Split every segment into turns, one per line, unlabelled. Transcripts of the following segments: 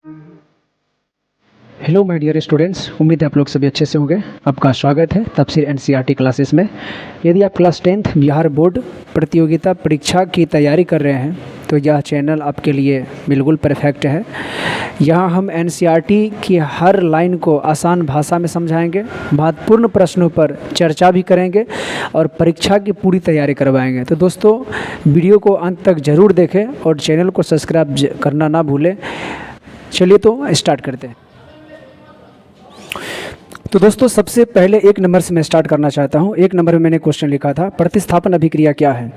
Hello my dear students, उम्मीद है आप लोग सभी अच्छे से होंगे। आपका स्वागत है तफसीर एनसीईआरटी क्लासेस में। यदि आप क्लास 10th बिहार बोर्ड प्रतियोगिता परीक्षा की तैयारी कर रहे हैं तो यह चैनल आपके लिए बिल्कुल परफेक्ट है। यहाँ हम एनसीईआरटी की हर लाइन को आसान भाषा में समझाएंगे, महत्वपूर्ण प्रश्नों पर चर्चा भी करेंगे और परीक्षा की पूरी तैयारी करवाएंगे। तो दोस्तों, वीडियो को अंत तक ज़रूर देखें और चैनल को सब्सक्राइब करना ना भूलें। चलिए तो स्टार्ट करते हैं। तो दोस्तों, सबसे पहले एक नंबर से मैं स्टार्ट करना चाहता हूं। एक नंबर में मैंने क्वेश्चन लिखा था, प्रतिस्थापन अभिक्रिया क्या है।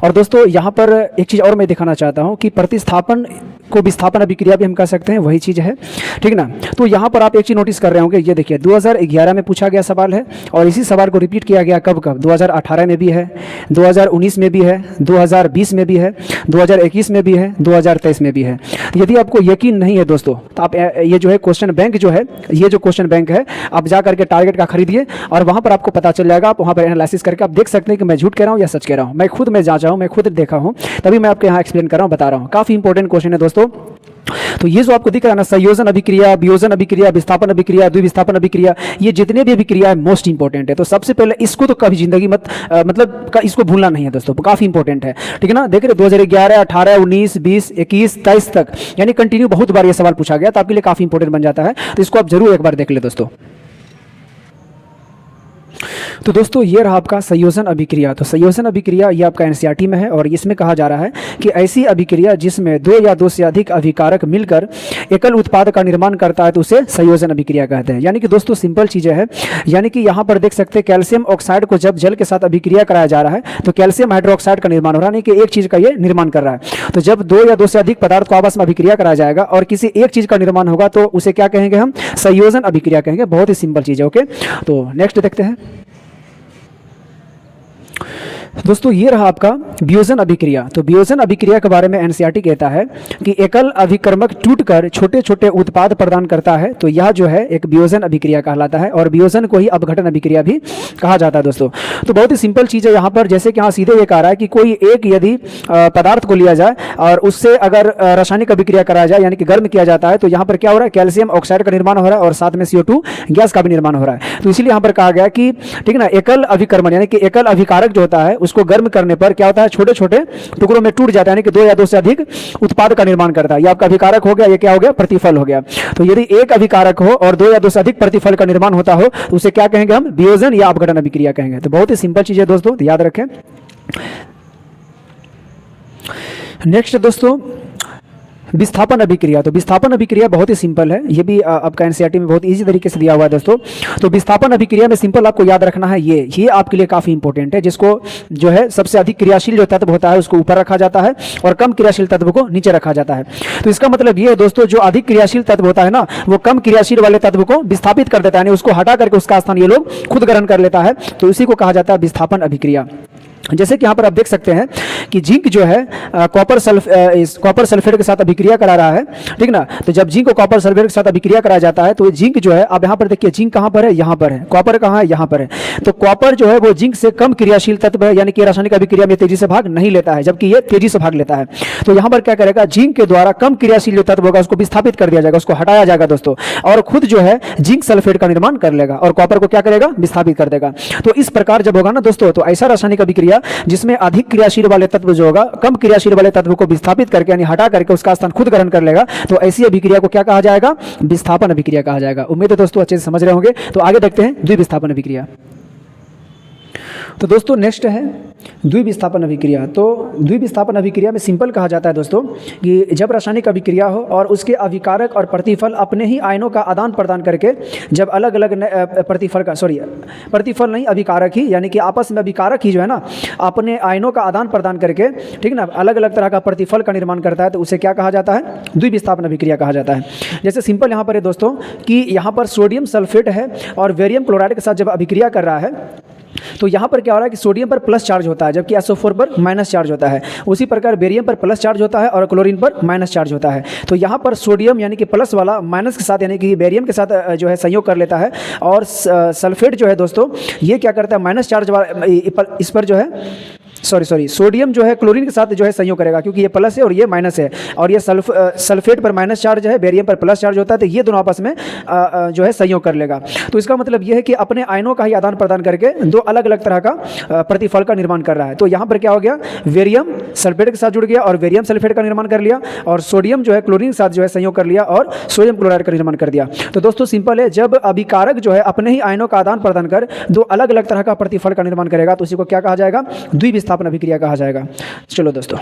और दोस्तों, यहां पर एक चीज़ और मैं दिखाना चाहता हूं कि प्रतिस्थापन को विस्थापन अभिक्रिया भी हम कह सकते हैं, वही चीज़ है, ठीक ना। तो यहां पर आप एक चीज़ नोटिस कर रहे होंगे, ये देखिए 2011 में पूछा गया सवाल है और इसी सवाल को रिपीट किया गया कब 2018 में भी है, 2019 में भी है, 2020 में भी है, 2021 में भी है, 2023 में भी है। यदि आपको यकीन नहीं है दोस्तों, तो आप ये जो है क्वेश्चन बैंक जो है, ये जो क्वेश्चन बैंक है, आप जा करके टारगेट का खरीदिए और वहां पर आपको पता चल जाएगा। आप वहां पर एनालिसिस करके आप देख सकते हैं कि मैं झूठ कह रहा हूं या सच कह रहा हूं। मैं खुद में जांचा हूं, मैं खुद देखा हूं, तभी मैं आपके यहाँ एक्सप्लेन कर रहा हूं, बता रहा हूं। काफी इंपॉर्टेंट क्वेश्चन है दोस्तों। तो ये जो आपको दिख रहा है ना, संयोजन अभिक्रिया, वियोजन अभिक्रिया, विस्थापन अभिक्रिया, द्विविस्थापन अभिक्रिया, ये जितने भी अभिक्रिया है मोस्ट इंपॉर्टेंट है। तो सबसे पहले इसको तो कभी जिंदगी मतलब इसको भूलना नहीं है दोस्तों, काफी इंपॉर्टेंट है, ठीक है ना। देख रहे 2011, 18, 19, 20, 21, 23 तक, यानी कंटिन्यू बहुत बार ये सवाल पूछा गया, तो आपके लिए काफी इंपॉर्टेंट बन जाता है। तो इसको आप जरूर एक बार देख ले दोस्तों। तो दोस्तों, ये रहा आपका संयोजन अभिक्रिया। तो संयोजन अभिक्रिया ये आपका एनसीईआरटी में है और इसमें कहा जा रहा है कि ऐसी अभिक्रिया जिसमें दो या दो से अधिक अभिकारक मिलकर एकल उत्पाद का निर्माण करता है तो उसे संयोजन अभिक्रिया कहते हैं। यानी कि दोस्तों सिंपल चीज़ें है, यानी कि यहाँ पर देख सकते हैं कैल्शियम ऑक्साइड को जब जल के साथ अभिक्रिया कराया जा रहा है तो कैल्शियम हाइड्रोक्साइड का निर्माण हो रहा है, यानी कि एक चीज़ का ये निर्माण कर रहा है। तो जब दो या दो से अधिक पदार्थ को आपस में अभिक्रिया कराया जाएगा और किसी एक चीज़ का निर्माण होगा तो उसे क्या कहेंगे हम, संयोजन अभिक्रिया कहेंगे। बहुत ही सिंपल चीज़ है। ओके, तो नेक्स्ट देखते हैं दोस्तों। ये रहा आपका वियोजन अभिक्रिया। तो वियोजन अभिक्रिया के बारे में एनसीईआरटी कहता है कि एकल अभिकर्मक टूटकर छोटे छोटे उत्पाद प्रदान करता है, तो यह जो है एक वियोजन अभिक्रिया कहलाता है और वियोजन को ही अपघटन अभिक्रिया भी कहा जाता है दोस्तों। तो बहुत ही सिंपल चीज़ है यहाँ पर, जैसे कि यहाँ सीधे ये कह रहा है कि कोई एक यदि पदार्थ को लिया जाए और उससे अगर रासायनिक अभिक्रिया कराया जाए यानी कि गर्म किया जाता है, तो यहाँ पर क्या हो रहा है, कैल्शियम ऑक्साइड का निर्माण हो रहा है और साथ में CO2 गैस का भी निर्माण हो रहा है। तो इसलिए यहाँ पर कहा गया कि ठीक ना, एकल अभिकर्मण यानी कि एकल अभिकारक जो होता है उसको गर्म करने पर क्या होता है, छोटे छोटे टुकड़ों में टूट जाता है, यानी कि दो या दो से अधिक उत्पाद का निर्माण करता है। ये आपका अभिकारक हो गया, ये क्या हो गया, प्रतिफल हो गया। तो यदि एक अभिकारक हो और दो या दो से अधिक प्रतिफल का निर्माण होता हो तो उसे क्या कहेंगे हम, वियोजन या अपघटन अभिक्रिया कहेंगे। तो बहुत ही सिंपल चीज है दोस्तों, तो याद रखें। नेक्स्ट दोस्तों, विस्थापन अभिक्रिया। तो विस्थापन अभिक्रिया बहुत ही सिंपल है, ये भी आपका एनसीईआरटी में बहुत इजी तरीके से दिया हुआ है दोस्तों। तो विस्थापन अभिक्रिया में सिंपल आपको याद रखना है, ये आपके लिए काफी इंपॉर्टेंट है, जिसको जो है सबसे अधिक क्रियाशील जो तत्व होता है उसको ऊपर रखा जाता है और कम क्रियाशील तत्व को नीचे रखा जाता है। तो इसका मतलब ये है दोस्तों, जो अधिक क्रियाशील तत्व होता है ना, वो कम क्रियाशील वाले तत्व को विस्थापित कर देता है, यानी उसको हटा करके उसका स्थान ये लोग खुद ग्रहण कर लेता है। तो इसी को कहा जाता है विस्थापन अभिक्रिया। जैसे कि यहाँ पर आप देख सकते हैं कि जिंक जो है कॉपर सल्फेट के साथ अभिक्रिया करा रहा है, ठीक ना। तो जब जिंक को कॉपर सल्फेट के साथ अभिक्रिया कराया जाता है तो जिंक जो है, अब यहाँ पर देखिए जिंक कहाँ पर है, यहाँ पर है, कॉपर कहाँ है, यहाँ पर है। तो कॉपर जो है वो जिंक से कम क्रियाशील तत्व है, यानी कि रासायनिक अभिक्रिया में तेजी से भाग नहीं लेता है, जबकि ये तेजी से भाग लेता है। तो यहाँ पर क्या करेगा, जिंक के द्वारा कम क्रियाशील जो तत्व होगा उसको विस्थापित कर दिया जाएगा, उसको हटाया जाएगा दोस्तों, और खुद जो है जिंक सल्फेट का निर्माण कर लेगा और कॉपर को क्या करेगा, विस्थापित कर देगा। तो इस प्रकार जब होगा ना दोस्तों, तो ऐसा रासायनिक अभिक्रिया जिसमें अधिक क्रियाशील वाले तत्व जो होगा कम क्रियाशील वाले तत्व को विस्थापित करके यानी हटा करके उसका स्थान खुद ग्रहण कर लेगा, तो ऐसी अभिक्रिया को क्या कहा जाएगा, विस्थापन अभिक्रिया कहा जाएगा। उम्मीद है दोस्तों अच्छे से समझ रहे होंगे। तो आगे देखते हैं द्विविस्थापन अभिक्रिया। तो दोस्तों नेक्स्ट है द्विविस्थापन अभिक्रिया। तो द्विविस्थापन अभिक्रिया में सिंपल कहा जाता है दोस्तों कि जब रासायनिक अभिक्रिया हो और उसके अभिकारक और प्रतिफल अपने ही आयनों का आदान प्रदान करके जब अलग अलग प्रतिफल नहीं, अभिकारक ही, यानी कि आपस में अभिकारक ही जो है ना अपने आयनों का आदान प्रदान करके, ठीक ना, अलग अलग तरह का प्रतिफल का निर्माण करता है, तो उसे क्या कहा जाता है, द्विविस्थापन अभिक्रिया कहा जाता है। जैसे सिंपल यहाँ पर है दोस्तों कि यहाँ पर सोडियम सल्फेट है और बेरियम क्लोराइड के साथ जब अभिक्रिया कर रहा है तो यहाँ पर क्या हो रहा है कि सोडियम पर प्लस चार्ज होता है जबकि SO4 पर माइनस चार्ज होता है। उसी प्रकार बेरियम पर प्लस चार्ज होता है और क्लोरीन पर माइनस चार्ज होता है। तो यहाँ पर सोडियम यानी कि प्लस वाला माइनस के साथ यानी कि बेरियम के साथ जो है संयोग कर लेता है और सल्फेट जो है दोस्तों ये क्या करता है, माइनस चार्ज वाला इस पर जो है सॉरी सोडियम जो है क्लोरीन के साथ जो है संयोग करेगा, क्योंकि ये प्लस है और ये माइनस है, और ये सल्फेट पर माइनस चार्ज है, बेरियम पर प्लस चार्ज होता है, तो ये दोनों आपस में जो है संयोग कर लेगा। तो इसका मतलब ये है कि अपने आयनों का ही आदान प्रदान करके दो अलग अलग तरह का प्रतिफल का निर्माण कर रहा है। तो यहाँ पर क्या हो गया, वेरियम सल्फेट के साथ जुड़ गया और वेरियम सल्फेट का निर्माण कर लिया, और सोडियम जो है क्लोरीन के साथ जो है संयोग कर लिया और सोडियम क्लोराइड का निर्माण कर दिया। तो दोस्तों सिंपल है, जब अभिकारक जो है अपने ही आयनों का आदान प्रदान कर दो अलग अलग तरह का प्रतिफल का निर्माण करेगा तो उसी को क्या कहा जाएगा, द्विविस्थापन अभिक्रिया कहा जाएगा। चलो दोस्तों,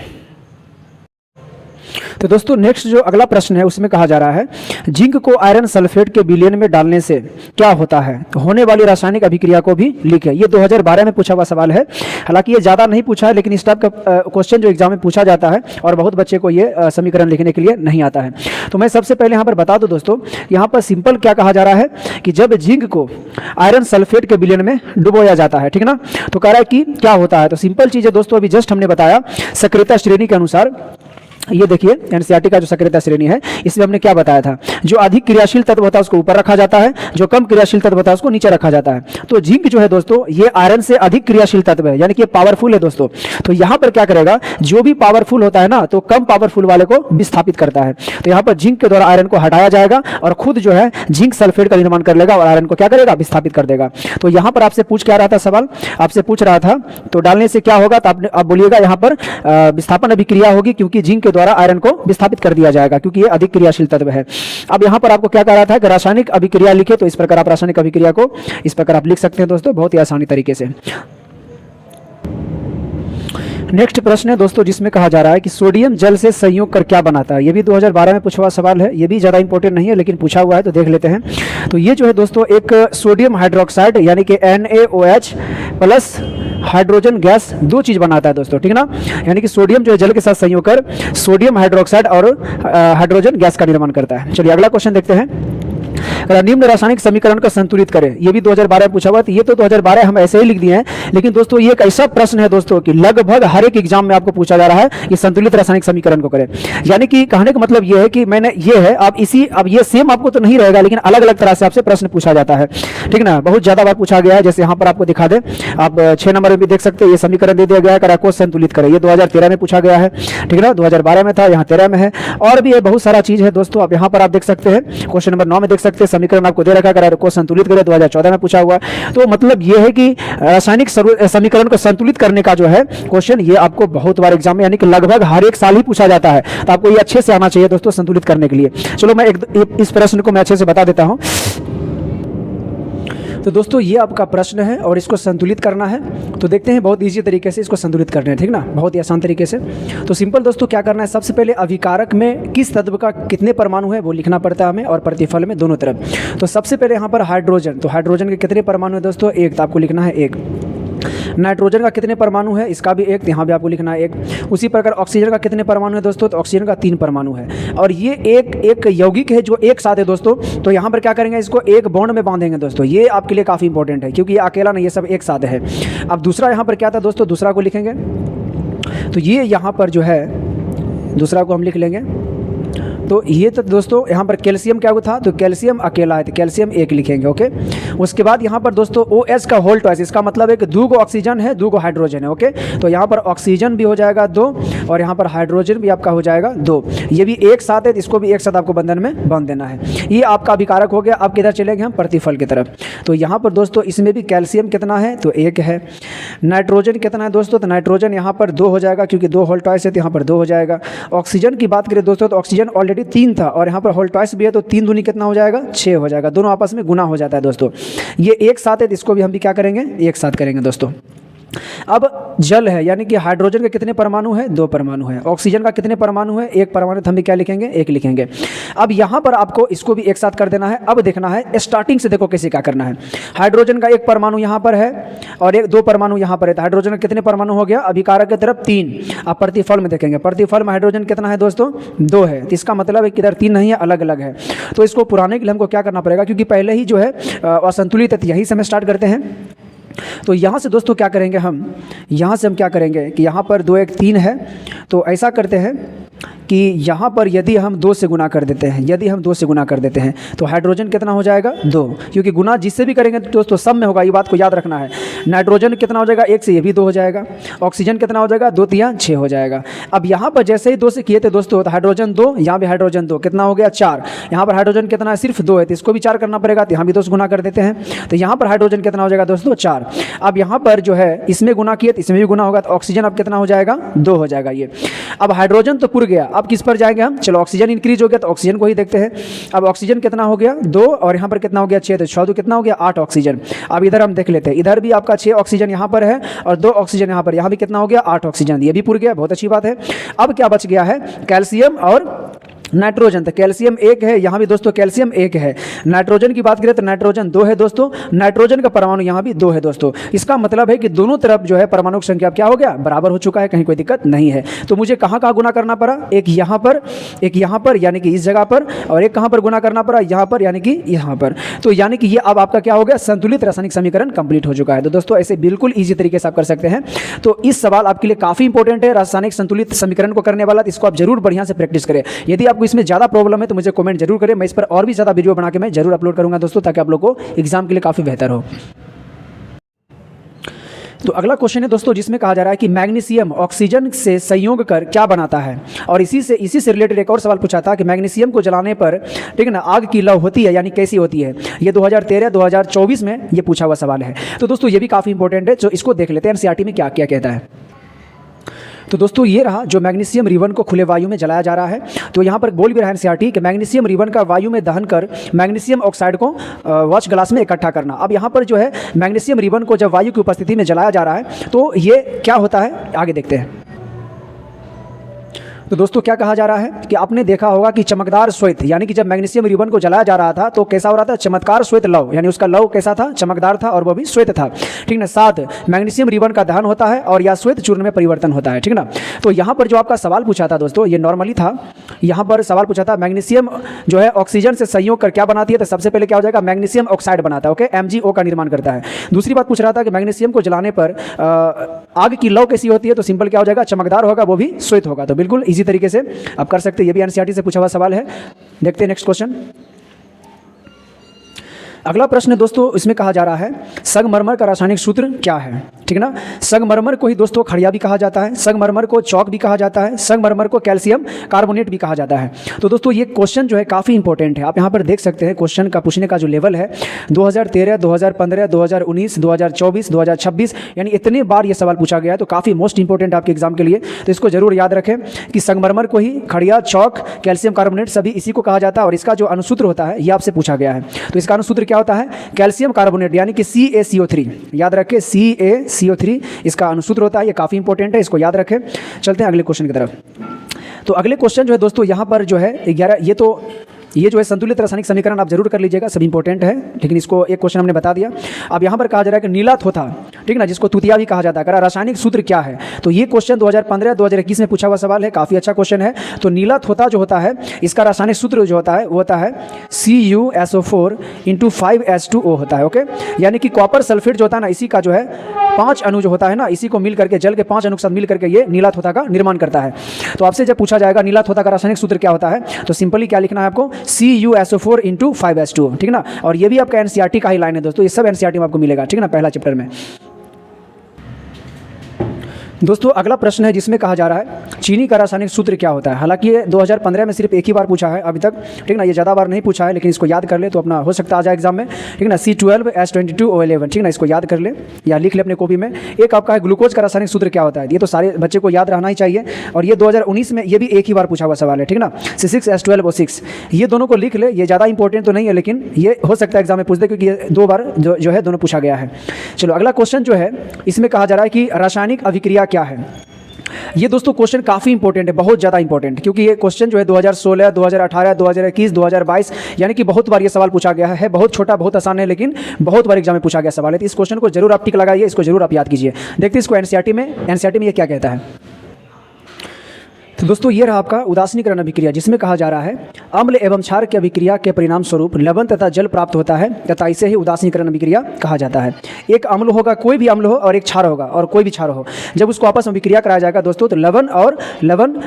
तो दोस्तों नेक्स्ट जो अगला प्रश्न है उसमें कहा जा रहा है, जिंक को आयरन सल्फेट के विलयन में डालने से क्या होता है, होने वाली रासायनिक अभिक्रिया को भी लिखे। ये 2012 में पूछा हुआ सवाल है, हालांकि ये ज़्यादा नहीं पूछा है, लेकिन इस टाइप का क्वेश्चन जो एग्जाम में पूछा जाता है और बहुत बच्चे को ये समीकरण लिखने के लिए नहीं आता है। तो मैं सबसे पहले यहाँ पर बता दूँ दोस्तों, यहाँ पर सिंपल क्या कहा जा रहा है कि जब जिंक को आयरन सल्फेट के विलयन में डुबोया जाता है, ठीक ना, तो कह रहा है कि क्या होता है। तो सिंपल चीज़ है दोस्तों, अभी जस्ट हमने बताया सक्रियता श्रेणी के अनुसार, ये देखिए एनसीईआरटी का जो सक्रियता श्रेणी है इसमें हमने क्या बताया था, जो अधिक क्रियाशील तत्व होता है उसको ऊपर रखा जाता है, जो कम क्रियाशील तत्व होता है उसको नीचे रखा जाता है। तो जिंक जो है दोस्तों ये आयरन से अधिक क्रियाशील तत्व है, यानी कि पावरफुल है दोस्तों। तो यहाँ पर क्या करेगा, जो भी पावरफुल होता है ना तो कम पावरफुल वाले को विस्थापित करता है। तो यहाँ पर जिंक के द्वारा आयरन को हटाया जाएगा और खुद जो है जिंक सल्फेट का निर्माण कर लेगा और आयरन को क्या करेगा, विस्थापित कर देगा। तो यहाँ पर आपसे पूछ क्या रहा था सवाल, आपसे पूछ रहा था तो डालने से क्या होगा, तो आप बोलिएगा यहाँ पर विस्थापन अभिक्रिया होगी, क्योंकि जिंक के द्वारा आयरन को विस्थापित कर दिया जाएगा, क्योंकि ये अधिक क्रियाशील तत्व है। अब यहाँ पर आपको क्या कह रहा था कि रासायनिक अभिक्रिया लिखे, तो इस प्रकार आप रासायनिक अभिक्रिया को इस प्रकार आप लिख सकते हैं दोस्तों, बहुत ही आसानी तरीके से। नेक्स्ट प्रश्न है दोस्तों जिसमें कहा जा रहा है कि सोडियम जल से संयोग कर क्या बनाता है। ये भी 2012 में पूछा हुआ सवाल है, ये भी ज़्यादा इंपॉर्टेंट नहीं है लेकिन पूछा हुआ है तो देख लेते हैं। तो ये जो है दोस्तों एक सोडियम हाइड्रोक्साइड यानी कि NaOH प्लस हाइड्रोजन गैस दो चीज़ बनाता है दोस्तों, ठीक ना, यानी कि सोडियम जो है जल के साथ संयोग कर सोडियम हाइड्रोक्साइड और हाइड्रोजन गैस का निर्माण करता है। चलिए अगला क्वेश्चन देखते हैं, निम्न रासायनिक समीकरण को संतुलित करें। ये भी 2012 में पूछा हुआ था, ये तो 2012 हम ऐसे ही लिख दिए हैं, लेकिन दोस्तों ये एक ऐसा प्रश्न है दोस्तों कि लगभग हर एक एग्जाम में आपको पूछा जा रहा है कि संतुलित रासायनिक समीकरण को करें। यानी कि कहने का मतलब ये है कि मैंने ये है, आप इसी अब ये सेम आपको तो नहीं रहेगा लेकिन अलग अलग तरह से आपसे प्रश्न पूछा जाता है, ठीक ना, बहुत ज्यादा बार पूछा गया है। जैसे यहाँ पर आपको दिखा दे, आप 6 नंबर में भी देख सकते हैं, ये समीकरण दे दिया गया है, को संतुलित करें। ये 2013 में पूछा गया है, ठीक ना, 2012 में था, यहाँ 13 में है, और भी ये बहुत सारा चीज है दोस्तों। आप यहाँ पर आप देख सकते हैं, क्वेश्चन नंबर 9 में देख सकते हैं, समीकरण आपको दे रखा है, को संतुलित करें, 2014 में पूछा हुआ है। तो मतलब ये है कि रासायनिक समीकरण को संतुलित करने का जो है क्वेश्चन ये आपको बहुत बार एग्जाम में यानी कि लगभग हर एक साल ही पूछा जाता है, तो आपको ये अच्छे से आना चाहिए दोस्तों संतुलित करने के लिए। चलो मैं इस प्रश्न को मैं अच्छे से बता देता हूं। तो दोस्तों ये आपका प्रश्न है और इसको संतुलित करना है, तो देखते हैं बहुत इजी तरीके से इसको संतुलित करना है, ठीक ना, बहुत ही आसान तरीके से। तो सिंपल दोस्तों क्या करना है, सबसे पहले अभिकारक में किस तत्व का कितने परमाणु है वो लिखना पड़ता है हमें, और प्रतिफल में दोनों तरफ। तो सबसे पहले यहाँ पर हाइड्रोजन, तो हाइड्रोजन के कितने परमाणु है दोस्तों, एक, तो आपको लिखना है एक। नाइट्रोजन का कितने परमाणु है, इसका भी एक, यहाँ भी आपको लिखना है एक। उसी प्रकार ऑक्सीजन का कितने परमाणु है दोस्तों, तो ऑक्सीजन का 3 परमाणु है, और ये एक यौगिक है जो एक साथ है दोस्तों। तो यहाँ पर क्या करेंगे, इसको एक बॉन्ड में बांधेंगे दोस्तों, ये आपके लिए काफ़ी इंपॉर्टेंट है क्योंकि ये अकेला नहीं, ये सब एक साथ है। अब दूसरा यहाँ पर क्या था दोस्तों, दूसरा को लिखेंगे, तो ये यहाँ पर जो है दूसरा को हम लिख लेंगे। तो ये तो दोस्तों यहाँ पर कैल्शियम क्या था, तो कैल्शियम अकेला है, तो कैल्शियम एक लिखेंगे, ओके। उसके बाद यहाँ पर दोस्तों OH का होल ट्वाइस, इसका मतलब है कि 2 ऑक्सीजन है 2 हाइड्रोजन है, ओके। तो यहाँ पर ऑक्सीजन भी हो जाएगा 2 और यहाँ पर हाइड्रोजन भी आपका हो जाएगा 2, ये भी एक साथ है, इसको भी एक साथ आपको बंधन में बांध देना है। ये आपका अभिकारक हो गया। अब किधर चलेंगे हम, प्रतिफल की तरफ। तो यहाँ पर दोस्तों इसमें भी कैल्शियम कितना है, तो 1 है। नाइट्रोजन कितना है दोस्तों, तो नाइट्रोजन यहाँ पर 2 हो जाएगा क्योंकि 2 होल ट्वाइस है, तो यहाँ पर 2 हो जाएगा। ऑक्सीजन की बात करें दोस्तों तो ऑक्सीजन ऑलरेडी 3 था और यहाँ पर होल ट्वाइस भी है, तो 3 दूनी कितना हो जाएगा, 6 हो जाएगा। दोनों आपस में गुना हो जाता है दोस्तों। ये एक साथ है, तो इसको भी हम भी क्या करेंगे, एक साथ करेंगे दोस्तों। अब जल है, यानी कि हाइड्रोजन के कितने परमाणु है, 2 परमाणु है। ऑक्सीजन का कितने परमाणु है, 1 परमाणु, तो हम भी क्या लिखेंगे, 1 लिखेंगे। अब यहाँ पर आपको इसको भी एक साथ कर देना है। अब देखना है स्टार्टिंग से, देखो कैसे क्या करना है। हाइड्रोजन का 1 परमाणु यहाँ पर है और 2 परमाणु यहाँ पर है, तो हाइड्रोजन का कितने परमाणु हो गया, अभिकारक की तरफ 3। अब प्रतिफल में देखेंगे, प्रतिफल में हाइड्रोजन कितना है दोस्तों, 2 है, तो इसका मतलब है कि इधर 3 नहीं है, अलग अलग है। तो इसको पुराने के लिए हमको क्या करना पड़ेगा, क्योंकि पहले ही जो है असंतुलित है, यहीं से हम स्टार्ट करते हैं। तो यहाँ से दोस्तों क्या करेंगे हम, यहाँ से हम क्या करेंगे कि यहाँ पर 2 1 3 है, तो ऐसा करते हैं कि यहाँ पर यदि हम 2 से गुना कर देते हैं, यदि हम 2 से गुना कर देते हैं तो हाइड्रोजन कितना हो जाएगा 2, क्योंकि गुना जिससे भी करेंगे दोस्तों सब में होगा, ये बात को याद रखना है। नाइट्रोजन कितना हो जाएगा 1 से, ये भी 2 हो जाएगा। ऑक्सीजन कितना हो जाएगा 2 3 6 हो जाएगा। अब यहाँ पर जैसे ही 2 से किए थे दोस्तों तो हाइड्रोजन 2, यहाँ भी हाइड्रोजन 2, कितना हो गया 4। यहाँ पर हाइड्रोजन कितना है सिर्फ 2 है, तो इसको भी 4 करना पड़ेगा, तो यहाँ भी 2 से गुना कर देते हैं। तो यहाँ पर हाइड्रोजन कितना हो जाएगा दोस्तों 4। अब यहाँ पर जो है इसमें गुना किए तो इसमें भी गुना होगा, तो ऑक्सीजन अब कितना हो जाएगा 2 हो जाएगा ये। अब हाइड्रोजन तो पुर गया, अब किस पर जाएंगे हम, चलो ऑक्सीजन इंक्रीज हो गया तो ऑक्सीजन को ही देखते हैं। अब ऑक्सीजन कितना हो गया 2 और यहाँ पर कितना हो गया 6, तो 6 कितना हो गया 8 ऑक्सीजन। अब इधर हम देख लेते हैं, इधर भी आपका 6 ऑक्सीजन यहाँ पर है और 2 ऑक्सीजन यहाँ पर, यहाँ भी कितना हो गया 8 ऑक्सीजन, ये भी पुर गया, बहुत अच्छी बात है। अब क्या बच गया है, कैल्शियम और नाइट्रोजन। तो कैल्शियम 1 है, यहाँ भी दोस्तों कैल्शियम 1 है। नाइट्रोजन की बात करें तो नाइट्रोजन 2 है दोस्तों, नाइट्रोजन का परमाणु यहाँ भी 2 है दोस्तों। इसका मतलब है कि दोनों तरफ जो है परमाणु संख्या क्या हो गया, बराबर हो चुका है, कहीं कोई दिक्कत नहीं है। तो मुझे कहाँ कहाँ गुना करना पड़ा, एक यहाँ पर, एक यहाँ पर यानी कि इस जगह पर, और एक कहाँ पर गुना करना पड़ा, यहाँ पर यानी कि यहाँ पर। तो यानी कि ये अब आपका क्या हो गया, संतुलित रासायनिक समीकरण कंप्लीट हो चुका है। तो दोस्तों ऐसे बिल्कुल ईजी तरीके से आप कर सकते हैं। तो इस सवाल आपके लिए काफ़ी इंपॉर्टेंट है, रासायनिक संतुलित समीकरण को करने वाला, तो इसको आप जरूर बढ़िया से प्रैक्टिस करें। यदि आपको इसमें ज़्यादा प्रॉब्लम है तो मुझे कमेंट जरूर करें, मैं इस पर और भी ज़्यादा वीडियो बना के मैं जरूर अपलोड करूंगा दोस्तों, ताकि आप लोग को एग्जाम के लिए काफ़ी बेहतर हो। तो अगला क्वेश्चन है दोस्तों जिसमें कहा जा रहा है कि मैग्नीशियम ऑक्सीजन से संयोग कर क्या बनाता है, और इसी से रिलेटेड एक और सवाल पूछा था कि मैग्नीशियम को जलाने पर ठीक है ना आग की लौ होती है, यानी कैसी होती है। ये 2013-2024 में ये पूछा हुआ सवाल है। तो दोस्तों ये भी काफ़ी इंपॉर्टेंट है, तो इसको देख लेते हैं एनसीईआरटी में क्या क्या कहता है। तो दोस्तों ये रहा जो मैग्नीशियम रिबन को खुले वायु में जलाया जा रहा है। तो यहाँ पर बोल भी रहा है एनसीईआरटी कि मैग्नीशियम रिबन का वायु में दहन कर मैग्नीशियम ऑक्साइड को वॉच ग्लास में इकट्ठा करना। अब यहाँ पर जो है मैग्नीशियम रिबन को जब वायु की उपस्थिति में जलाया जा रहा है तो ये क्या होता है, आगे देखते हैं। तो दोस्तों क्या कहा जा रहा है कि आपने देखा होगा कि चमकदार श्वेत, यानी कि जब मैग्नीशियम रिबन को जलाया जा रहा था तो कैसा हो रहा था, चमत्कार श्वेत लव, यानी उसका लव कैसा था, चमकदार था और वह भी श्वेत था, ठीक ना। साथ मैग्नीशियम रिबन का दहन होता है और यह श्वेत चूर्ण में परिवर्तन होता है, ठीक ना। तो यहाँ पर जो आपका सवाल पूछा था दोस्तों, ये नॉर्मली था, यहाँ पर सवाल पूछा था मैग्नीशियम जो है ऑक्सीजन से संयोग कर क्या बनाती है, तो सबसे पहले क्या हो जाएगा, मैग्नीशियम ऑक्साइड बनाता है, ओके, MgO का निर्माण करता है। दूसरी बात पूछ रहा था कि मैग्नीशियम को जलाने पर आग की लौ कैसी होती है, तो सिंपल क्या हो जाएगा, चमकदार होगा, वो भी श्वेत होगा। तो बिल्कुल इसी तरीके से आप कर सकते हैं, ये भी एनसीईआरटी से पूछा हुआ सवाल है। देखते हैं नेक्स्ट क्वेश्चन। अगला प्रश्न दोस्तों इसमें कहा जा रहा है संगमरमर का रासायनिक सूत्र क्या है, ठीक है ना। संगमरमर को ही दोस्तों खड़िया भी कहा जाता है, संगमरमर को चौक भी कहा जाता है, संगमरमर को कैल्शियम कार्बोनेट भी कहा जाता है। तो दोस्तों ये क्वेश्चन जो है काफ़ी इंपॉर्टेंट है, आप यहाँ पर देख सकते हैं क्वेश्चन का पूछने का जो लेवल है 2013, 2015, 2019, 2024, 2026, यानी इतने बार ये सवाल पूछा गया है, तो काफ़ी मोस्ट इंपॉर्टेंट आपके एग्जाम के लिए। तो इसको जरूर याद रखें कि संगमरमर को ही खड़िया, चौक, कैल्शियम कार्बोनेट सभी इसी को कहा जाता है, और इसका जो अनुसूत्र होता है ये आपसे पूछा गया है। तो इसका अनुसूत्र क्या होता है, कैल्शियम कार्बोनेट यानी कि CaCO3, याद रखें CaCO3 इसका अनुसूत्र होता है, ये काफ़ी इंपॉर्टेंट है, इसको याद रखें। चलते हैं अगले क्वेश्चन की तरफ। तो अगले क्वेश्चन जो है दोस्तों यहाँ पर जो है 11, ये जो है संतुलित रासायनिक समीकरण आप जरूर कर लीजिएगा, सब इंपॉर्टेंट है, लेकिन इसको एक क्वेश्चन हमने बता दिया। अब यहाँ पर कहा जा रहा है कि नीला थोथा, ठीक ना, जिसको तुतिया भी कहा जाता है, करा रासायनिक सूत्र क्या है। तो ये क्वेश्चन 2015-2021 में पूछा हुआ सवाल है, काफ़ी अच्छा क्वेश्चन है। तो नीला थोथा जो होता है इसका रासायनिक सूत्र जो होता है वो होता है CuSO4 × 5H2O होता है, ओके। यानी कि कॉपर सल्फेट जो होता है ना, इसी का जो है 5 अणु जो होता है ना, इसी को मिल करके जल के 5 अणु के साथ मिल करके ये नीला थोथा का निर्माण करता है। तो आपसे जब पूछा जाएगा नीला थोथा का रासायनिक सूत्र क्या होता है, तो सिंपली क्या लिखना है आपको, CuSO4 × 5H2O, ठीक ना। और ये भी आपका एनसीईआरटी का ही लाइन है दोस्तों, ये सब एनसीईआरटी में आपको मिलेगा, ठीक ना, पहला चैप्टर में। दोस्तों अगला प्रश्न है जिसमें कहा जा रहा है चीनी का रासायनिक सूत्र क्या होता है। हालांकि ये 2015 में सिर्फ एक ही बार पूछा है अभी तक, ठीक ना, ये ज़्यादा बार नहीं पूछा है, लेकिन इसको याद कर ले तो अपना हो सकता है आ जाए एग्जाम में, ठीक ना। C12H22O11, ठीक ना, इसको याद कर ले या लिख ले अपने कॉपी में। एक आपका है ग्लूकोज का रासायनिक सूत्र क्या होता है, ये तो सारे बच्चे को याद रहना ही चाहिए, और ये 2019 में ये भी एक ही बार पूछा हुआ सवाल है, ठीक ना। C6H12O6, ये दोनों को लिख ले, ये ज़्यादा इंपॉर्टेंट तो नहीं है, लेकिन ये हो सकता है एग्जाम में पूछ दे, क्योंकि ये 2 बार जो है दोनों पूछा गया है। चलो अगला क्वेश्चन जो है इसमें कहा जा रहा है कि रासायनिक अभिक्रिया क्या है। ये दोस्तों क्वेश्चन काफ़ी इंपॉर्टेंट है, बहुत ज़्यादा इंपॉर्टेंट, क्योंकि ये क्वेश्चन जो है 2016, 2018, 2021, 2022 यानी कि बहुत बार ये सवाल पूछा गया है। बहुत छोटा, बहुत आसान है, लेकिन बहुत बार एग्जाम में पूछा गया सवाल है। तो इस क्वेश्चन को जरूर आप टिक लगाइए, इसको जरूर आप याद कीजिए। देखते हैं इसको एनसीईआरटी में ये क्या कहता है। तो दोस्तों ये रहा आपका उदासीनीकरण अभिक्रिया, जिसमें कहा जा रहा है अम्ल एवं क्षार की अभिक्रिया के परिणाम स्वरूप लवण तथा जल प्राप्त होता है तथा इसे ही उदासीनीकरण अभिक्रिया कहा जाता है। एक अम्ल होगा, कोई भी अम्ल हो, और एक क्षार होगा और कोई भी क्षार हो। जब उसको आपस में अभिक्रिया कराया जाएगा दोस्तों तो लवण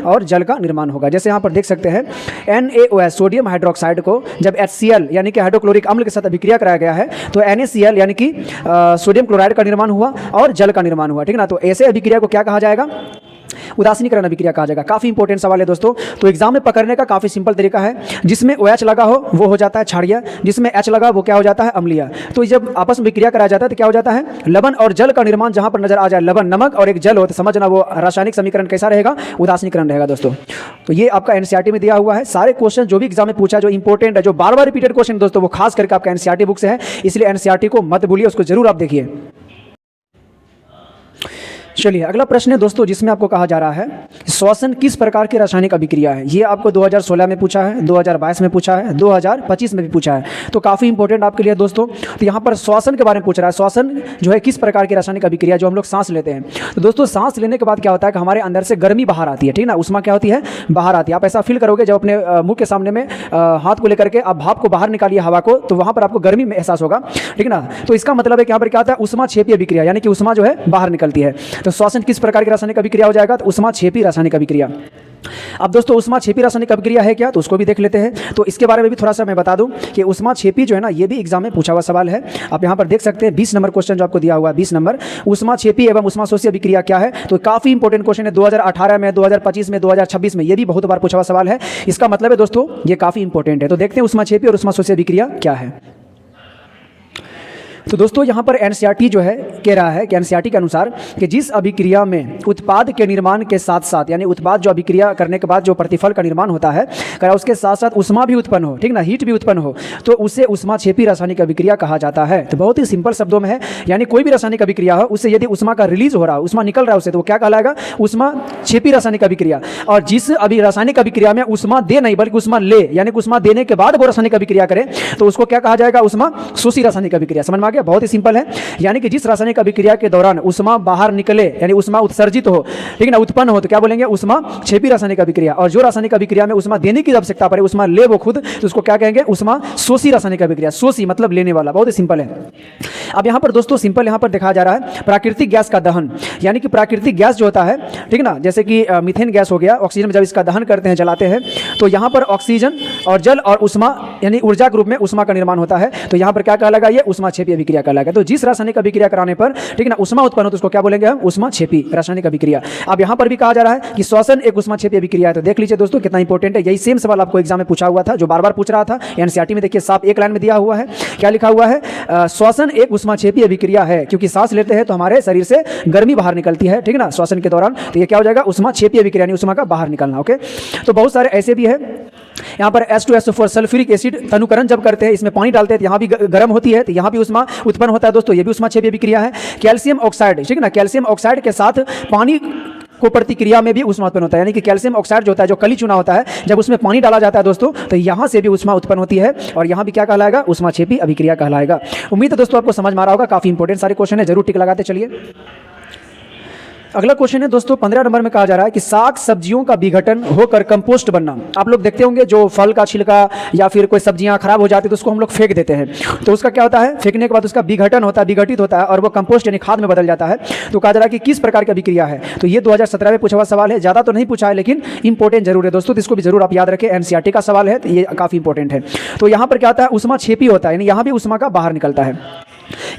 और जल का निर्माण होगा। जैसे यहाँ पर देख सकते हैं NaOH सोडियम हाइड्रोक्साइड को जब HCl यानी कि हाइड्रोक्लोरिक अम्ल के साथ अभिक्रिया कराया गया है तो NaCl यानी कि सोडियम क्लोराइड का निर्माण हुआ और जल का निर्माण हुआ, ठीक ना। तो ऐसे अभिक्रिया को क्या कहा जाएगा? उदासीनीकरण अभिक्रिया कहा जाएगा। काफी इंपॉर्टेंट सवाल है दोस्तों। तो एग्जाम में पकड़ने का काफी सिंपल तरीका है, जिसमें OH लगा हो वो हो जाता है क्षारीय, जिसमें H लगा वो क्या हो जाता है? अम्लीय। तो जब आपस में अभिक्रिया कराया जाता है तो क्या हो जाता है? लवण और जल का निर्माण जहां पर नजर आ जाए, लवण नमक और एक जल हो, तो समझना वो रासायनिक समीकरण कैसा रहेगा? उदासीनीकरण रहेगा दोस्तों। तो ये आपका एनसीईआरटी में दिया हुआ है। सारे क्वेश्चन जो भी एग्जाम में पूछा, जो इंपॉर्टेंट है, जो बार बार रिपीटेड क्वेश्चन दोस्तों, वो खास करके आपका एनसीईआरटी बुक से है, इसलिए एनसीईआरटी को मत भूलिए, उसको जरूर आप देखिए। चलिए अगला प्रश्न है दोस्तों, जिसमें आपको कहा जा रहा है श्वसन किस प्रकार की रासायनिक अभिक्रिया है। ये आपको 2016 में पूछा है, 2022 में पूछा है, 2025 में भी पूछा है, तो काफ़ी इंपॉर्टेंट आपके लिए दोस्तों। तो यहाँ पर श्वसन के बारे में पूछ रहा है, श्वसन जो है किस प्रकार की रासायनिक अभिक्रिया, जो हम लोग सांस लेते हैं। तो दोस्तों सांस लेने के बाद क्या होता है कि हमारे अंदर से गर्मी बाहर आती है, ठीक ना, उष्मा क्या होती है? बाहर आती है। आप ऐसा फील करोगे जब अपने मुंह के सामने में हाथ को लेकर के आप भाप को बाहर निकालिए, हवा को, तो वहाँ पर आपको गर्मी में एहसास होगा, ठीक ना। तो इसका मतलब है कि यहाँ पर क्या होता है? उष्माक्षेपी अभिक्रिया, यानी कि उष्मा जो है बाहर निकलती है। तो श्वसन किस प्रकार की रासायनिक अभिक्रिया हो जाएगा? तो उष्माक्षेपी रासायनिक अभिक्रिया। अब दोस्तों उष्माक्षेपी रासायनिक अभिक्रिया है क्या, तो उसको भी देख लेते हैं। तो इसके बारे में भी थोड़ा सा मैं बता दूं कि उष्माक्षेपी जो है ना, ये भी एग्जाम में पूछा हुआ सवाल है। आप यहां पर देख सकते हैं 20 नंबर क्वेश्चन जो आपको दिया हुआ है, 20 नंबर, उष्माक्षेपी एवं उष्माशोषी अभिक्रिया क्या है। तो काफी इंपॉर्टेंट क्वेश्चन है, 2018 में, 2025 में, 2026 में, ये भी बहुत बार पूछा हुआ सवाल है। इसका मतलब है दोस्तों ये काफी इंपॉर्टेंट है। तो देखते हैं उष्माक्षेपी और उष्माशोषी अभिक्रिया क्या है। तो दोस्तों यहाँ पर एनसीईआरटी जो है कह रहा है कि एनसीईआरटी के अनुसार कि जिस अभिक्रिया में उत्पाद के निर्माण के साथ साथ, यानी उत्पाद जो अभिक्रिया करने के बाद जो प्रतिफल का निर्माण होता है, करा उसके साथ साथ उष्मा भी उत्पन्न हो, ठीक ना, हीट भी उत्पन्न हो, तो उसे उष्माक्षेपी रासायनिक अभिक्रिया कहा जाता है। तो बहुत ही सिंपल शब्दों में है, यानी कोई भी रासायनिक अभिक्रिया हो, उससे यदि उष्मा का रिलीज हो रहा है, उष्मा निकल रहा है उससे, तो वो क्या कहलाएगा? उष्माक्षेपी रासायनिक अभिक्रिया। और जिस रासायनिक अभिक्रिया में उष्मा दे नहीं बल्कि उष्मा ले, यानी कि उष्मा देने के बाद वो रासायनिक अभिक्रिया करे, तो उसको क्या कहा जाएगा? उष्माशोषी रासायनिक अभिक्रिया। समझ में आ गया? बहुत ही सिंपल है, यानी कि जिस रासायनिक अभिक्रिया के दौरान उष्मा बाहर निकले, यानी उष्मा उत्सर्जित हो, ठीक ना, उत्पन्न हो, तो क्या बोलेंगे? उष्माक्षेपी रासायनिक अभिक्रिया। और जो रासायनिक अभिक्रिया में उष्मा देने की आवश्यकता पड़े, उष्मा ले वो खुद, तो उसको क्या कहेंगे? उष्माशोषी रासायनिक अभिक्रिया। शोषी मतलब लेने वाला। बहुत ही सिंपल है। अब यहाँ पर दोस्तों सिंपल यहाँ पर दिखाया जा रहा है प्राकृतिक गैस का दहन, यानी कि प्राकृतिक गैस जो होता है, ठीक ना, जैसे कि मीथेन गैस हो गया, ऑक्सीजन में जब इसका दहन करते हैं, जलाते हैं, तो यहाँ पर ऑक्सीजन और जल और उष्मा, यानी ऊर्जा के रूप में उष्मा का निर्माण होता है। तो यहाँ पर क्या कहलाएगा? ये उष्माक्षेपी अभिक्रिया कहलाएगा। तो जिस रासायनिक अभिक्रिया कराने पर, ठीक ना, उष्मा उत्पन्न हो, तो उसको क्या बोलेंगे हम? उष्माक्षेपी रासायनिक अभिक्रिया। अब यहाँ पर भी कहा जा रहा है कि श्वसन एक उष्माक्षेपी अभिक्रिया है। तो देख लीजिए दोस्तों कितना इंपॉर्टेंट है। यही सेम सवाल आपको एग्जाम में पूछा हुआ था, जो बार बार पूछ रहा था एनसीईआरटी में। देखिए साफ एक लाइन में दिया हुआ है, क्या लिखा हुआ है? श्वसन एक उष्माक्षेपी अभिक्रिया है, क्योंकि सांस लेते हैं तो हमारे शरीर से गर्मी बाहर निकलती है, ठीक ना, श्वसन के दौरान। तो ये क्या हो जाएगा? उष्माक्षेपी अभिक्रिया, यानी उष्मा का बाहर निकलना। ओके, तो बहुत सारे ऐसे भी है। यहाँ पर H2SO4 सल्फ्यूरिक एसिड तनुकरण जब करते हैं, इसमें पानी डालते हैं, तो यहाँ भी गर्म होती है, तो यहाँ भी उष्मा उत्पन्न होता है दोस्तों, ये भी उष्माक्षेपी अभिक्रिया है। कैल्शियम ऑक्साइड, ठीक ना, कैल्शियम ऑक्साइड के साथ पानी को प्रतिक्रिया में भी उष्मा उत्पन्न होता है, यानी कि कैल्शियम ऑक्साइड जो होता है, जो कली चूना होता है, जब उसमें पानी डाला जाता है दोस्तों, तो यहाँ से भी उष्मा उत्पन्न होती है, और यहाँ भी क्या कहलाएगा? उष्माक्षेपी अभिक्रिया कहलाएगा। उम्मीद है दोस्तों आपको समझ में आ रहा होगा। काफी इंपॉर्टेंट सारे क्वेश्चन है, जरूर टिक लगाते चलिए। अगला क्वेश्चन है दोस्तों 15 नंबर में कहा जा रहा है कि साग सब्जियों का विघटन होकर कंपोस्ट बनना। आप लोग देखते होंगे जो फल का छिलका या फिर कोई सब्जियां खराब हो जाती है तो उसको हम लोग फेंक देते हैं, तो उसका क्या होता है? फेंकने के बाद उसका विघटन होता है, विघटित होता है, और वो कंपोस्ट यानी खाद में बदल जाता है। तो कहा जा रहा है कि किस प्रकार की अभिक्रिया है। तो ये 2017 में पूछा हुआ सवाल है, ज्यादा तो नहीं पूछा है लेकिन इंपॉर्टेंट जरूर है दोस्तों, तो इसको भी जरूर आप याद रखें। एनसीईआरटी का सवाल है, तो ये काफी इंपॉर्टेंट है। तो यहाँ पर क्या होता है? उष्माक्षेपी होता है, यानी यहाँ भी उष्मा का बाहर निकलता है।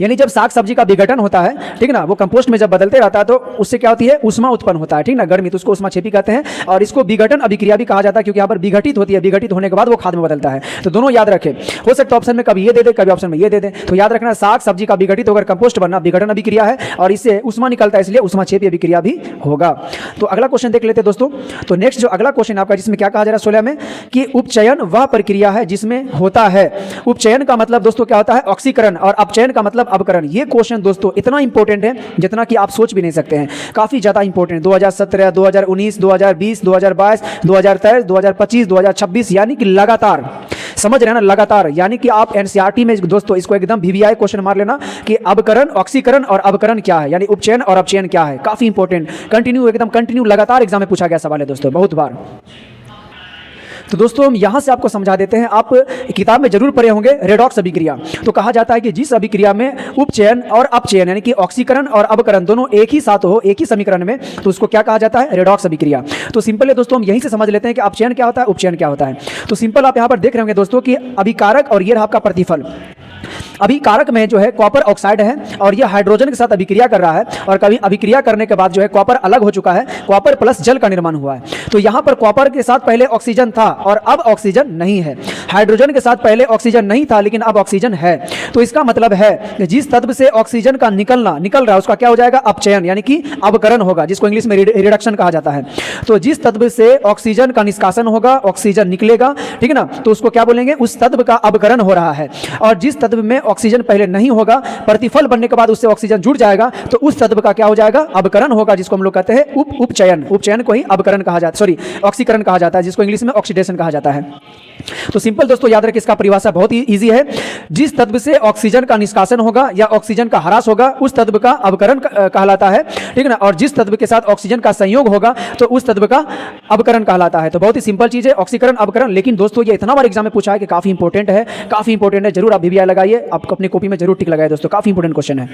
यानी जब साग सब्जी का विघटन होता है, ठीक ना, वो कंपोस्ट में जब बदलते रहता है, तो उससे क्या होती है? उष्मा उत्पन्न होता है, ठीक ना, गर्मी, तो उसको उष्माक्षेपी कहते हैं। और इसको विघटन अभिक्रिया भी कहा जाता है, क्योंकि यहाँ पर विघटित होती है, विघटित होने के बाद वो खाद में बदलता है। तो दोनों याद रखें। हो सकता है ऑप्शन में कभी ये दे दे, कभी ऑप्शन में ये दे दे, तो याद रखना साग सब्जी का विघटित होकर कंपोस्ट बनना विघटन अभिक्रिया है, और इससे उष्मा निकलता है, इसलिए उष्माक्षेपी अभिक्रिया भी होगा। तो अगला क्वेश्चन देख लेते हैं दोस्तों। तो नेक्स्ट जो अगला क्वेश्चन आपका, जिसमें क्या कहा जा रहा है 16 में, कि उपचयन वह प्रक्रिया है जिसमें होता है। उपचयन का मतलब दोस्तों क्या होता है? ऑक्सीकरण, और अपचयन का मतलब अवकरण। ये क्वेश्चन दोस्तों इतना इंपॉर्टेंट है जितना कि आप सोच भी नहीं सकते हैं, काफी ज्यादा इंपॉर्टेंट। 2017, 2019, 2020, 2022, 2023, 2025, 2026, यानी कि लगातार समझ रहे हैं ना लगातार, यानी कि आप एनसीईआरटी में दोस्तों इसको एकदम वीवीआई क्वेश्चन मार लेना कि अवकरण, ऑक्सीकरण और अवकरण क्या है, यानी उपचयन और अपचयन क्या है। काफी इंपॉर्टेंट, कंटिन्यू, एकदम कंटिन्यू लगातार एग्जाम में पूछा गया सवाल है दोस्तों बहुत बार। तो दोस्तों हम यहां से आपको समझा देते हैं, आप किताब में जरूर पढ़े होंगे रेडॉक्स अभिक्रिया। तो कहा जाता है कि जिस अभिक्रिया में उपचयन और अपचयन यानी कि ऑक्सीकरण और अवकरण दोनों एक ही साथ हो, एक ही समीकरण में, तो उसको क्या कहा जाता है, रेडॉक्स अभिक्रिया। तो सिंपल है दोस्तों, हम यहीं से समझ लेते हैं कि अपचयन क्या होता है, उपचयन क्या होता है। तो सिंपल आप यहां पर देख रहे होंगे दोस्तों कि अभिकारक और ये रहा आपका प्रतिफल। अभी कारक में जो है कॉपर ऑक्साइड है और यह हाइड्रोजन के साथ अभिक्रिया कर रहा है, और कभी अभिक्रिया करने के बाद जो है कॉपर अलग हो चुका है, कॉपर प्लस जल का निर्माण हुआ है। तो यहां पर कॉपर के साथ पहले ऑक्सीजन था और अब ऑक्सीजन नहीं है, हाइड्रोजन के साथ पहले ऑक्सीजन नहीं था लेकिन अब ऑक्सीजन है। तो इसका मतलब है कि जिस तत्व से ऑक्सीजन का निकल रहा है उसका क्या हो जाएगा, अपचयन, यानी कि अवकरण होगा, जिसको इंग्लिश में रिडक्शन कहा जाता है। तो जिस तत्व से ऑक्सीजन का निष्कासन होगा, ऑक्सीजन निकलेगा, ठीक है ना, तो उसको क्या बोलेंगे, उस तत्व का अवकरण हो रहा है। और जिस तत्व में ऑक्सीजन पहले नहीं होगा, प्रतिफल बनने के बाद उससे ऑक्सीजन जुड़ जाएगा, तो उस तत्व का क्या हो जाएगा, अवकरण होगा, जिसको हम लोग कहते हैं उपचयन। उपचयन को ही अवकरण कहा जाता है, सॉरी ऑक्सीकरण कहा जाता है, जिसको इंग्लिश में ऑक्सीडेशन कहा जाता है। तो सिंपल दोस्तों याद रखिए, इसका परिभाषा बहुत ही इजी है। जिस तत्व से ऑक्सीजन का निष्कासन होगा या ऑक्सीजन का ह्रास होगा उस तत्व का अवकरण कहलाता है, ठीक है ना। और जिस तत्व के साथ ऑक्सीजन का संयोग होगा तो उस तत्व का अवकरण कहलाता है। तो बहुत ही सिंपल चीज है ऑक्सीकरण, अवकरण। लेकिन दोस्तों ये इतना बार एग्जाम में पूछा है कि काफी इंपॉर्टेंट है, काफी इंपॉर्टेंट है। जरूर आप वीवीआई लगाइए, आपको अपनी कॉपी में जरूर टिक लगाइए दोस्तों, काफी इंपॉर्टेंट क्वेश्चन है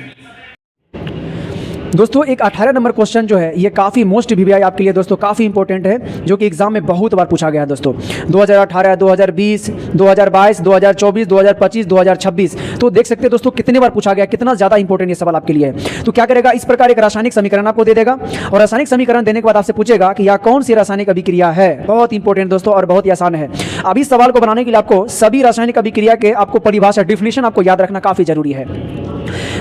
दोस्तों। एक 18 नंबर क्वेश्चन जो है ये काफ़ी मोस्ट वीवीआई आपके लिए दोस्तों काफ़ी इंपॉर्टेंट है, जो कि एग्जाम में बहुत बार पूछा गया है दोस्तों। 2018, 2020, 2022, 2024, 2025, 2026। तो देख सकते हैं दोस्तों कितने बार पूछा गया, कितना ज़्यादा इंपॉर्टेंट ये सवाल आपके लिए है। तो क्या करेगा, इस प्रकार एक रासायनिक समीकरण आपको दे देगा, और रासायनिक समीकरण देने के बाद आपसे पूछेगा कि यह कौन सी रासायनिक अभिक्रिया है। बहुत इंपॉर्टेंट दोस्तों और बहुत ही आसान है। अब इस सवाल को बनाने के लिए आपको सभी रासायनिक अभिक्रिया के आपको परिभाषा, डिफिनेशन आपको याद रखना काफ़ी जरूरी है।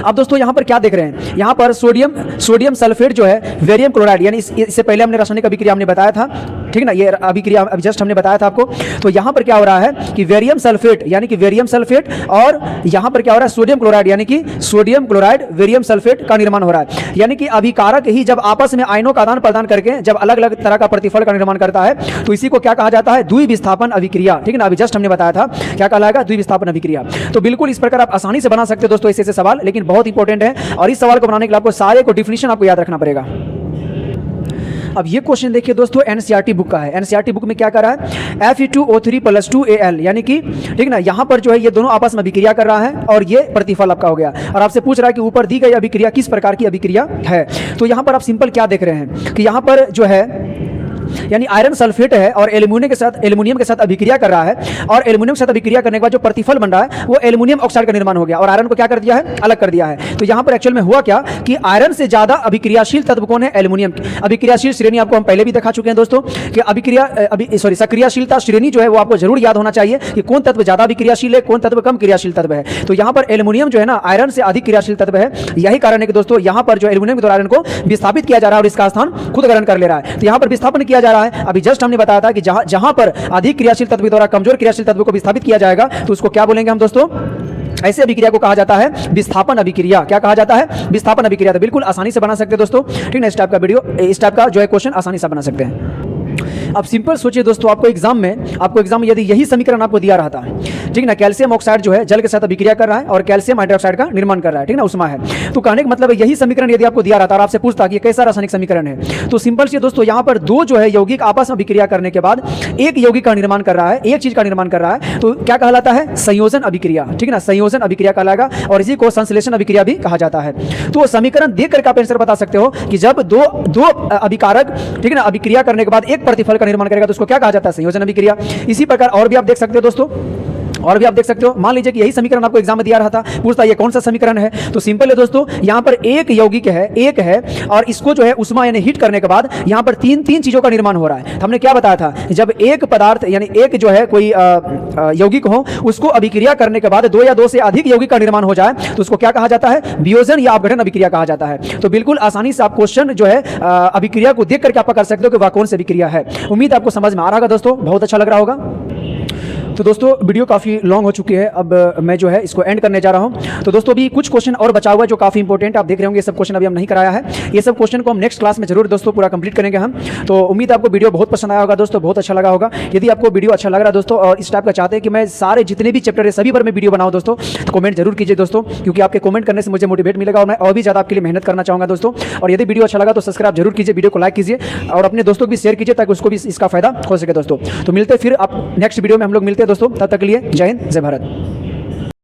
अब दोस्तों यहाँ पर क्या देख रहे हैं, यहाँ पर सोडियम सल्फेट जो है वेरियम क्लोराइड, यानी इससे पहले हमने रासायनिक अभिक्रिया हमने बताया था, ठीक है ना, ये अभिक्रिया अभी जस्ट हमने बताया था आपको। तो यहाँ पर क्या हो रहा है कि वेरियम सल्फेट, यानी कि वेरियम सल्फेट, और यहाँ पर क्या हो रहा है सोडियम क्लोराइड, यानी कि सोडियम क्लोराइड वेरियम सल्फेट का निर्माण हो रहा है। यानी कि अभिकारक ही जब आपस में आयनों का आदान प्रदान करके जब अलग अलग तरह का प्रतिफल का निर्माण करता है तो इसी को क्या कहा जाता है, द्विविस्थापन अभिक्रिया, ठीक है ना। अभी जस्ट हमने बताया था क्या कहलाएगा, द्विविस्थापन अभिक्रिया। तो बिल्कुल इस प्रकार आप आसानी से बना सकते हो दोस्तों ऐसे सवाल, लेकिन बहुत इंपॉर्टेंट है। और इस सवाल को बनाने के लिए आपको सारे को डिफिनेशन आपको याद रखना पड़ेगा। अब ये क्वेश्चन देखिए दोस्तों एनसीईआरटी बुक का है। एनसीईआरटी बुक में क्या कर रहा है, Fe2O3 + 2Al, यानी कि ठीक ना, यहाँ पर जो है ये दोनों आपस में अभिक्रिया कर रहा है और ये प्रतिफल आपका हो गया। और आपसे पूछ रहा है कि ऊपर दी गई अभिक्रिया किस प्रकार की अभिक्रिया है। तो यहाँ पर आप सिंपल क्या देख रहे हैं कि यहाँ पर जो है यानी आयरन सल्फेट है और एल्युमिनियम के साथ अभिक्रिया कर रहा है, और एल्युमिनियम के साथ अभिक्रिया करने के बाद जो प्रतिफल बन रहा है वो एल्युमिनियम ऑक्साइड का निर्माण हो गया, और आयरन को क्या कर दिया है, अलग कर दिया है। तो यहाँ पर एक्चुअल में हुआ क्या कि आयरन से ज्यादा अभिक्रियाशील तत्व कौन है, एल्युमिनियम। अभिक्रियाशील श्रेणी आपको हम पहले भी दिखा चुके हैं दोस्तों कि सक्रियशीलता श्रेणी जो है वो आपको जरूर याद होना चाहिए कि कौन तत्व ज्यादा अभिक्रियाशील है, कौन तत्व कम क्रियाशील तत्व है। तो यहाँ पर एल्युमिनियम जो है ना आयरन से अधिक क्रियाशील तत्व है। यही कारण है कि दोस्तों यहाँ पर जो एल्युमिनियम के द्वारा आयरन को विस्थापित किया जा रहा है और इसका स्थान खुद ग्रहण कर ले रहा है। तो यहाँ पर विस्थापन किया जा रहा है। अभी जस्ट हमने बताया था कि जहां पर अधिक क्रियाशील तत्व के द्वारा कमजोर क्रियाशील तत्व को विस्थापित किया जाएगा तो उसको क्या बोलेंगे हम दोस्तों, ऐसे अभिक्रिया को कहा जाता है विस्थापन अभिक्रिया। क्या कहा जाता है, विस्थापन अभिक्रिया। तो बिल्कुल आसानी से बना सकते हैं दोस्तों, ठीक है। इस टाइप का जो है क्वेश्चन आसानी से बना सकते हैं। अब सिंपल सोचिए दोस्तों, आपको एग्जाम में यदि यही समीकरण आपको दिया रहता है, ठीक है ना, कैल्शियम ऑक्साइड जो है जल के साथ अभिक्रिया कर रहा है और कैल्शियम हाइड्रोक्साइड का निर्माण कर रहा है, ठीक है ना, उष्मा है। तो कहने का मतलब यही समीकरण यदि आपको दिया रहता और आपसे पूछता कि ये कैसा रासायनिक समीकरण है, तो सिंपल से दोस्तों यहाँ पर दो जो है यौगिक आपस में अभिक्रिया करने के बाद एक यौगिक का निर्माण कर रहा है, एक चीज का निर्माण कर रहा है, तो क्या कहलाता है, संयोजन अभिक्रिया, ठीक है ना, संयोजन अभिक्रिया कहलाएगा। और इसी को संश्लेषण अभिक्रिया भी कहा जाता है। तो समीकरण देख करके आप आंसर बता सकते हो कि जब दो अभिकारक, ठीक है ना, अभिक्रिया करने के बाद एक प्रतिफल का निर्माण करेगा तो उसको क्या कहा जाता है, संयोजन अभिक्रिया। इसी प्रकार और भी आप देख सकते हो दोस्तों, और भी आप देख सकते हो। मान लीजिए कि यही समीकरण आपको एग्जाम में दिया रहा था, पूछता है ये कौन सा समीकरण है, तो सिंपल है दोस्तों, यहाँ पर एक यौगिक है और इसको जो है उष्मा यानी हीट करने के बाद यहाँ पर तीन चीजों का निर्माण हो रहा है। तो हमने क्या बताया था, जब एक पदार्थ यानी एक जो है कोई यौगिक हो उसको अभिक्रिया करने के बाद दो या दो से अधिक यौगिक का निर्माण हो जाए तो उसको क्या कहा जाता है, वियोजन या अपघटन अभिक्रिया कहा जाता है। तो बिल्कुल आसानी से आप क्वेश्चन जो है अभिक्रिया को देख करके आप कर सकते हो कि वह कौन सी अभिक्रिया है। उम्मीद आपको समझ में आ रहा होगा दोस्तों, बहुत अच्छा लग रहा होगा। तो दोस्तों वीडियो काफ़ी लॉन्ग हो चुकी है, अब मैं जो है इसको एंड करने जा रहा हूं। तो दोस्तों अभी कुछ क्वेश्चन और बचा हुआ है जो काफ़ी इंपॉर्टेंट आप देख रहे होंगे, ये सब क्वेश्चन अभी हम नहीं कराया है, ये सब क्वेश्चन को हम नेक्स्ट क्लास में जरूर दोस्तों पूरा कंप्लीट करेंगे हम। तो उम्मीद है आपको वीडियो बहुत पसंद आया होगा दोस्तों, बहुत अच्छा लगा होगा। यदि आपको वीडियो अच्छा लग रहा है दोस्तों और इस टाइप का चाहते हैं कि मैं सारे जितने भी चैप्टर है सभी पर मैं वीडियो बनाऊं दोस्तों, तो कमेंट जरूर कीजिए दोस्तों, क्योंकि आपके कमेंट करने से मुझे मोटिवेट मिलेगा और मैं और भी ज़्यादा आपके लिए मेहनत करना चाहूँगा दोस्तों। और यदि वीडियो अच्छा लगा तो सब्सक्राइब जरूर कीजिए, वीडियो को लाइक कीजिए और अपने दोस्तों को भी शेयर कीजिए ताकि उसको भी इसका फायदा हो सके दोस्तों। तो मिलते हैं फिर आप नेक्स्ट वीडियो में, हम लोग मिलते हैं दोस्तों, तब तक के लिए जय हिंद, जय भारत।